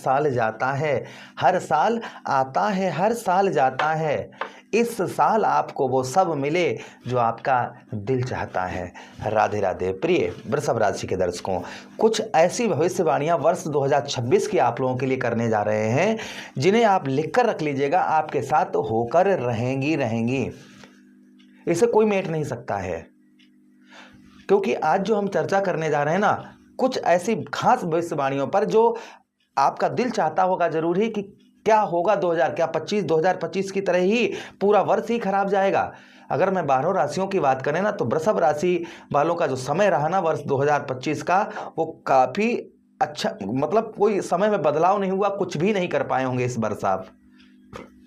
साल जाता है, हर साल आता है, हर साल जाता है। इस साल आपको वो सब मिले जो आपका दिल चाहता है। राधे राधे। प्रिय वृषभ राशि के दर्शकों, कुछ ऐसी भविष्यवाणियां वर्ष 2026 की आप लोगों के लिए करने जा रहे हैं जिन्हें आप लिख कर रख लीजिएगा, आपके साथ होकर रहेंगी रहेंगी। इसे कोई मेट नहीं सकता है, क्योंकि आज जो हम चर्चा करने जा रहे हैं ना, कुछ ऐसी खास भविष्यवाणियों पर जो आपका दिल चाहता होगा जरूर ही कि क्या होगा 2025 की तरह ही पूरा वर्ष ही खराब जाएगा। अगर मैं 12 राशियों की बात करें ना, तो वृषभ राशि वालों का जो समय रहा ना वर्ष 2025 का, वो काफी अच्छा, मतलब कोई समय में बदलाव नहीं हुआ, कुछ भी नहीं कर पाए होंगे इस वर्ष आप।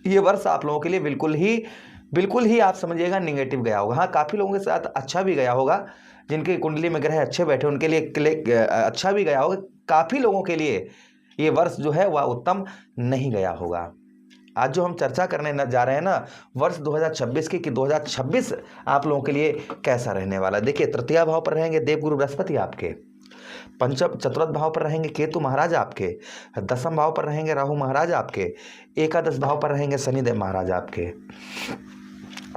ये वर्ष आप लोगों के लिए बिल्कुल ही आप समझिएगा निगेटिव गया होगा। हाँ, काफी लोगों के साथ अच्छा भी गया होगा, जिनकी कुंडली में ग्रह अच्छे बैठे उनके लिए अच्छा भी गया होगा। काफी लोगों के लिए ये वर्ष जो है वह उत्तम नहीं गया होगा। आज जो हम चर्चा करने जा रहे हैं ना वर्ष 2026 की, कि 2026 आप लोगों के लिए कैसा रहने वाला है। देखिए, तृतीय भाव पर रहेंगे देवगुरु बृहस्पति आपके, पंचम चतुर्थ भाव पर रहेंगे केतु महाराज आपके, दसम भाव पर रहेंगे राहु महाराज आपके, एकादश भाव पर रहेंगे शनिदेव महाराज आपके।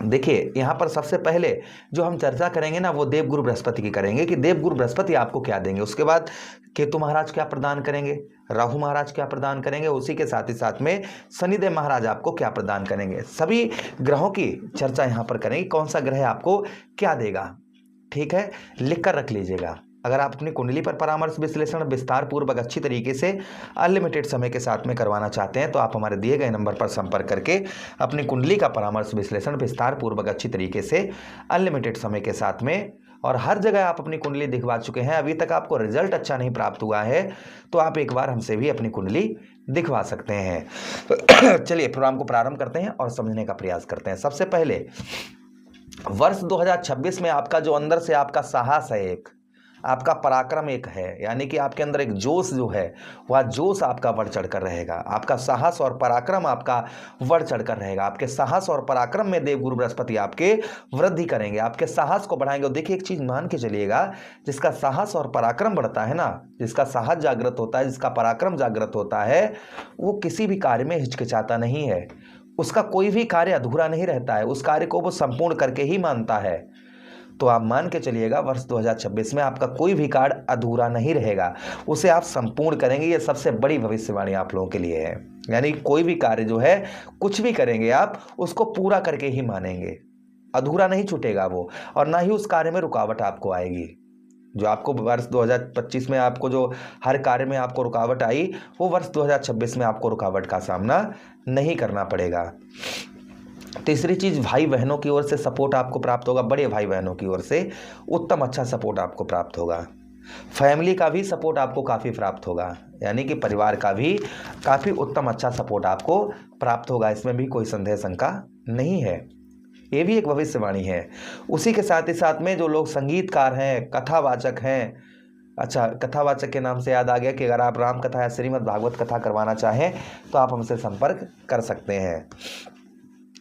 देखिए, यहाँ पर सबसे पहले जो हम चर्चा करेंगे ना वो देवगुरु बृहस्पति की करेंगे कि देवगुरु बृहस्पति आपको क्या देंगे। उसके बाद केतु महाराज क्या प्रदान करेंगे, राहु महाराज क्या प्रदान करेंगे, उसी के साथ ही साथ में शनिदेव महाराज आपको क्या प्रदान करेंगे। सभी ग्रहों की चर्चा यहाँ पर करेंगे, कौन सा ग्रह आपको क्या देगा। ठीक है, लिख कर रख लीजिएगा। अगर आप अपनी कुंडली पर परामर्श विश्लेषण विस्तार पूर्वक अच्छी तरीके से अनलिमिटेड समय के साथ में करवाना चाहते हैं, तो आप हमारे दिए गए नंबर पर संपर्क करके अपनी कुंडली का परामर्श विश्लेषण विस्तार पूर्वक अच्छी तरीके से अनलिमिटेड समय के साथ में, और हर जगह आप अपनी कुंडली दिखवा चुके हैं, अभी तक आपको रिजल्ट अच्छा नहीं प्राप्त हुआ है, तो आप एक बार हमसे भी अपनी कुंडली दिखवा सकते हैं। चलिए प्रोग्राम को प्रारंभ करते हैं और समझने का प्रयास करते हैं। सबसे पहले वर्ष 2026 में आपका जो अंदर से आपका साहस है, एक आपका पराक्रम एक है, यानी कि आपके अंदर एक जोश जो है वह जोश आपका बढ़ चढ़ कर रहेगा। आपका साहस और पराक्रम आपका बढ़ चढ़ कर रहेगा। आपके साहस और पराक्रम में देवगुरु बृहस्पति आपके वृद्धि करेंगे, आपके साहस को बढ़ाएंगे। और देखिए, एक चीज मान के चलिएगा, जिसका साहस और पराक्रम बढ़ता है ना, जिसका साहस जागृत होता है, जिसका पराक्रम जागृत होता है, वो किसी भी कार्य में हिचकिचाता नहीं है। उसका कोई भी कार्य अधूरा नहीं रहता है, उस कार्य को वो संपूर्ण करके ही मानता है। तो आप मान के चलिएगा वर्ष 2026 में आपका कोई भी कार्य अधूरा नहीं रहेगा, उसे आप संपूर्ण करेंगे। ये सबसे बड़ी भविष्यवाणी आप लोगों के लिए है। यानी कोई भी कार्य जो है, कुछ भी करेंगे आप उसको पूरा करके ही मानेंगे, अधूरा नहीं छूटेगा वो, और ना ही उस कार्य में रुकावट आपको आएगी। जो आपको वर्ष 2025 में आपको जो हर कार्य में आपको रुकावट आई, वो वर्ष 2026 में आपको रुकावट का सामना नहीं करना पड़ेगा। तीसरी चीज, भाई बहनों की ओर से सपोर्ट आपको प्राप्त होगा। बड़े भाई बहनों की ओर से उत्तम अच्छा सपोर्ट आपको प्राप्त होगा। फैमिली का भी सपोर्ट आपको काफ़ी प्राप्त होगा, यानी कि परिवार का भी काफ़ी उत्तम अच्छा सपोर्ट आपको प्राप्त होगा। इसमें भी कोई संदेह शंका नहीं है, ये भी एक भविष्यवाणी है। उसी के साथ ही साथ में जो लोग संगीतकार हैं, कथावाचक हैं, अच्छा, कथावाचक के नाम से याद आ गया कि अगर आप राम कथा या श्रीमद् भागवत कथा करवाना चाहें तो आप हमसे संपर्क कर सकते हैं।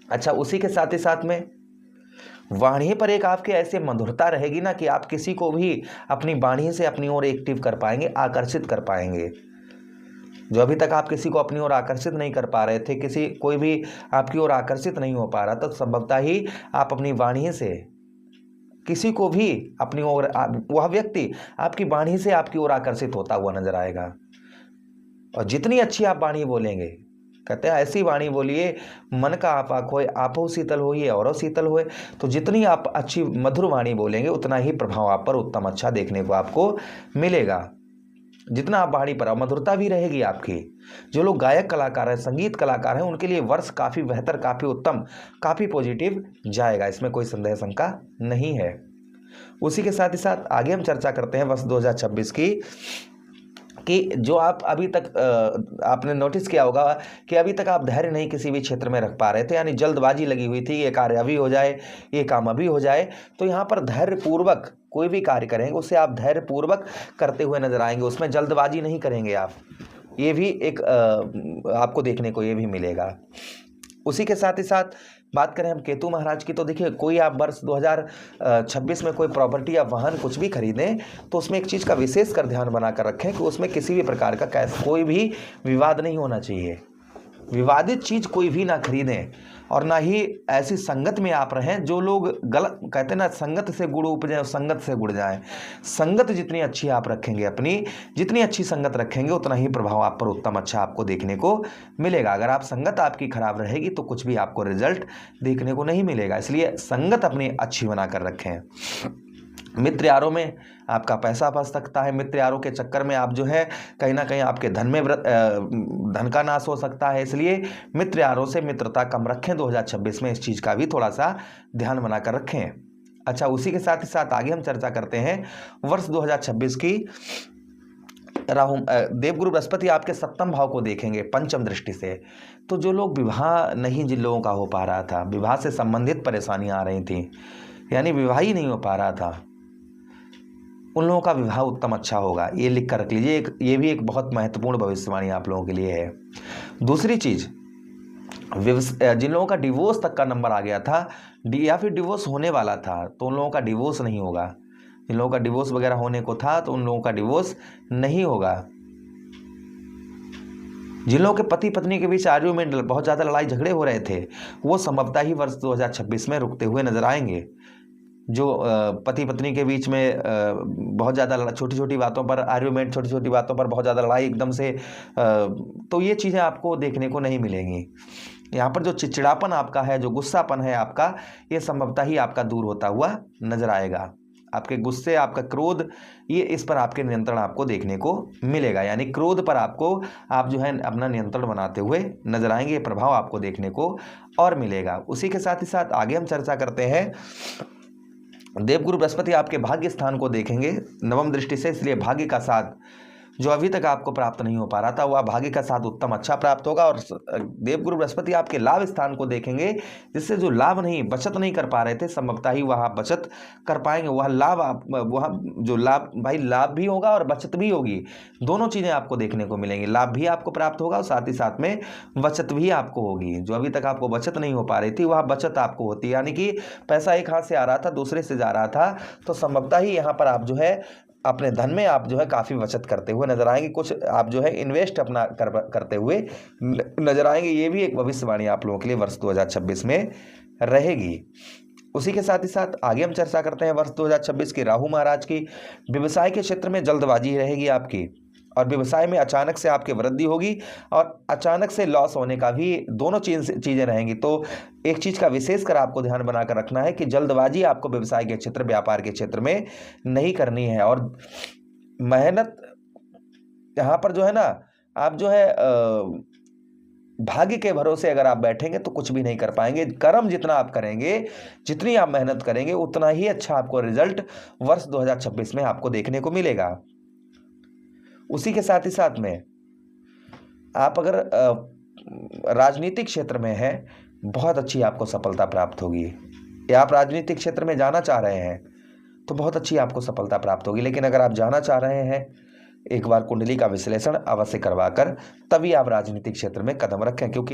अच्छा, उसी के साथ ही साथ में वाणी पर एक आपके ऐसे मधुरता रहेगी ना कि आप किसी को भी अपनी वाणी से अपनी ओर एक्टिव कर पाएंगे, आकर्षित कर पाएंगे। जो अभी तक आप किसी को अपनी ओर आकर्षित नहीं कर पा रहे थे, कोई भी आपकी ओर आकर्षित नहीं हो पा रहा, तो संभवतः ही आप अपनी वाणी से किसी को भी अपनी ओर, वह व्यक्ति आपकी वाणी से आपकी ओर आकर्षित होता हुआ नजर आएगा। और जितनी अच्छी आप वाणी बोलेंगे, कहते हैं ऐसी वाणी बोलिए मन का आपा खोए, आपो शीतल होइए और शीतल होए। तो जितनी आप अच्छी मधुर वाणी बोलेंगे उतना ही प्रभाव आप पर उत्तम अच्छा देखने को आपको मिलेगा। जितना आप वाणी पर, मधुरता भी रहेगी आपकी। जो लोग गायक कलाकार हैं, संगीत कलाकार हैं, उनके लिए वर्ष काफ़ी बेहतर, काफ़ी उत्तम, काफ़ी पॉजिटिव जाएगा, इसमें कोई संदेह शंका नहीं है। उसी के साथ ही साथ आगे हम चर्चा करते हैं वर्ष 2026 की, कि जो आप अभी तक आपने नोटिस किया होगा कि अभी तक आप धैर्य नहीं किसी भी क्षेत्र में रख पा रहे थे, यानी जल्दबाजी लगी हुई थी, ये कार्य अभी हो जाए, ये काम अभी हो जाए। तो यहाँ पर धैर्यपूर्वक कोई भी कार्य करेंगे उसे आप धैर्यपूर्वक करते हुए नजर आएंगे, उसमें जल्दबाजी नहीं करेंगे आप। ये भी एक आपको देखने को ये भी मिलेगा। उसी के साथ ही साथ बात करें हम केतु महाराज की, तो देखिए कोई आप वर्ष 2026 में कोई प्रॉपर्टी या वाहन कुछ भी खरीदें तो उसमें एक चीज़ का विशेष कर ध्यान बनाकर रखें कि उसमें किसी भी प्रकार का कोई भी विवाद नहीं होना चाहिए। विवादित चीज़ कोई भी ना खरीदें और ना ही ऐसी संगत में आप रहें जो लोग गलत कहते हैं ना, संगत से गुड़ उपजे और संगत से गुड़ जाए। संगत जितनी अच्छी आप रखेंगे, अपनी जितनी अच्छी संगत रखेंगे उतना ही प्रभाव आप पर उत्तम अच्छा आपको देखने को मिलेगा। अगर आप संगत आपकी खराब रहेगी तो कुछ भी आपको रिजल्ट देखने को नहीं मिलेगा। इसलिए संगत अपनी अच्छी बनाकर रखें। मित्र यारों में आपका पैसा फंस सकता है। मित्र यारों के चक्कर में आप जो है कहीं ना कहीं आपके धन का नाश हो सकता है। इसलिए मित्र यारों से मित्रता कम रखें। 2026 में इस चीज़ का भी थोड़ा सा ध्यान बनाकर रखें। अच्छा, उसी के साथ ही साथ आगे हम चर्चा करते हैं वर्ष 2026 की। देवगुरु बृहस्पति आपके 7वें भाव को देखेंगे पंचम दृष्टि से। तो जो लोग विवाह नहीं जिन लोगों का हो पा रहा था, विवाह से संबंधित परेशानियां आ रही थी, यानी विवाह ही नहीं हो पा रहा था, उन लोगों का विवाह उत्तम अच्छा होगा। ये लिख कर रख लीजिए, ये भी एक बहुत महत्वपूर्ण भविष्यवाणी आप लोगों के लिए है। दूसरी चीज, जिन लोगों का डिवोर्स तक का नंबर आ गया था या फिर डिवोर्स होने वाला था, तो उन लोगों का डिवोर्स नहीं होगा। जिन लोगों का डिवोर्स वगैरह होने को था तो उन लोगों का डिवोर्स नहीं होगा। जिन लोगों के पति पत्नी के बीच आर्ग्यूमेंट, बहुत ज़्यादा लड़ाई झगड़े हो रहे थे, वो संभवतः ही वर्ष 2026 में रुकते हुए नजर आएंगे। जो पति पत्नी के बीच में बहुत ज़्यादा छोटी छोटी बातों पर आर्ग्यूमेंट, छोटी छोटी बातों पर बहुत ज़्यादा लड़ाई एकदम से, तो ये चीज़ें आपको देखने को नहीं मिलेंगी। यहाँ पर जो चिड़चिड़ापन आपका है, जो गुस्सापन है आपका, ये संभवतः ही आपका दूर होता हुआ नजर आएगा। आपके गुस्से, आपका क्रोध, ये इस पर आपके नियंत्रण आपको देखने को मिलेगा। यानी क्रोध पर आप जो है अपना नियंत्रण बनाते हुए नजर आएंगे। ये प्रभाव आपको देखने को और मिलेगा। उसी के साथ ही साथ आगे हम चर्चा करते हैं। देवगुरु बृहस्पति आपके भाग्य स्थान को देखेंगे 9वीं दृष्टि से। इसलिए भाग्य का साथ जो अभी तक आपको प्राप्त नहीं हो पा रहा था, वह भाग्य का साथ उत्तम अच्छा प्राप्त होगा। और देवगुरु बृहस्पति आपके लाभ स्थान को देखेंगे, जिससे जो लाभ नहीं, बचत नहीं कर पा रहे थे, संभवतः ही वह आप बचत कर पाएंगे। वह लाभ वह जो लाभ, भाई लाभ भी होगा और बचत भी होगी। दोनों चीज़ें आपको देखने को मिलेंगी। लाभ भी आपको प्राप्त होगा और साथ ही साथ में बचत भी आपको होगी। जो अभी तक आपको बचत नहीं हो पा रही थी, वह बचत आपको होती है। यानी कि पैसा एक हाथ से आ रहा था, दूसरे से जा रहा था, तो संभवतः ही यहाँ पर आप जो है अपने धन में आप जो है काफ़ी बचत करते हुए नजर आएंगे। कुछ आप जो है इन्वेस्ट अपना करते हुए नजर आएंगे। ये भी एक भविष्यवाणी आप लोगों के लिए वर्ष 2026 में रहेगी। उसी के साथ ही साथ आगे हम चर्चा करते हैं वर्ष 2026 की राहु महाराज की। व्यवसाय के क्षेत्र में जल्दबाजी रहेगी आपकी, और व्यवसाय में अचानक से आपकी वृद्धि होगी और अचानक से लॉस होने का भी, दोनों चीज़ें रहेंगी। तो एक चीज़ का विशेष कर आपको ध्यान बनाकर रखना है कि जल्दबाजी आपको व्यवसाय के क्षेत्र, व्यापार के क्षेत्र में नहीं करनी है। और मेहनत यहाँ पर जो है ना, आप जो है भाग्य के भरोसे अगर आप बैठेंगे तो कुछ भी नहीं कर पाएंगे। कर्म जितना आप करेंगे, जितनी आप मेहनत करेंगे, उतना ही अच्छा आपको रिजल्ट वर्ष 2026 में आपको देखने को मिलेगा। उसी के साथ ही साथ में आप अगर राजनीतिक क्षेत्र में हैं, बहुत अच्छी आपको सफलता प्राप्त होगी। या आप राजनीतिक क्षेत्र में जाना चाह रहे हैं तो बहुत अच्छी आपको सफलता प्राप्त होगी। लेकिन अगर आप जाना चाह रहे हैं, एक बार कुंडली का विश्लेषण अवश्य करवाकर तभी आप राजनीतिक क्षेत्र में कदम रखें, क्योंकि